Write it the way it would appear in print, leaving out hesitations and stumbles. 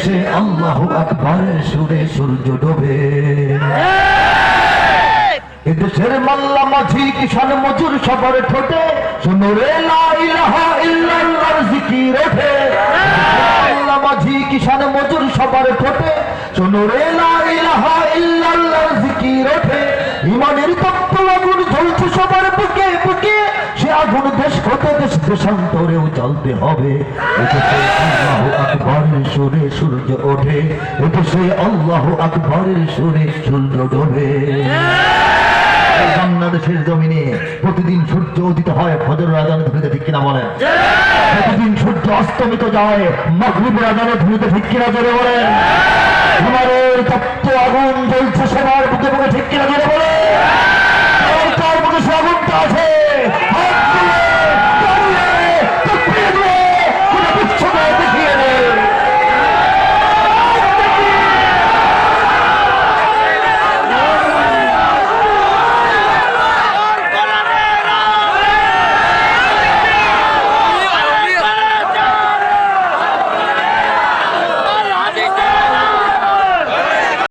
এদেশে আল্লাহু আকবারের সুরে সূর্য ডোবে। এদেশের মাল্লা মাঝি কিষান মজুর সবার ঠোঁটে শোনো রে লা ইলাহা ইল্লাল্লাহর জিকির ওঠে। মাল্লা মাঝি কিষান মজুর সবার ঠোঁটে শোনো রে লা ইলাহা ইল্লাল্লাহর জিকির ওঠে। ইমানের তপ্ত আগুন জ্বলছে সবার বুকে বুকে, সে আগুন দেশ হতে দেশ দেশান্তরেও জ্বলতে হবে। এদেশে আল্লাহু আকবারের সুরে সূর্য ওঠে, এদেশে আল্লাহু আকবারের সুরে সূর্য ডোবে। বাংলাদেশের জমিনে প্রতিদিন সূর্য উদিত হয় ফজর আজানে ধুনিতে, ঠিক কিনা বলেন? প্রতিদিন সূর্য অস্তমিত যায় মাগরিবের আজানে ধুনিতে, ঠিক কিনা জোরে বলেন? আমাদের তপ্ত আগুন জ্বলছে সবার বুকে বুকে, ঠিক কিনা জোরে বলেন?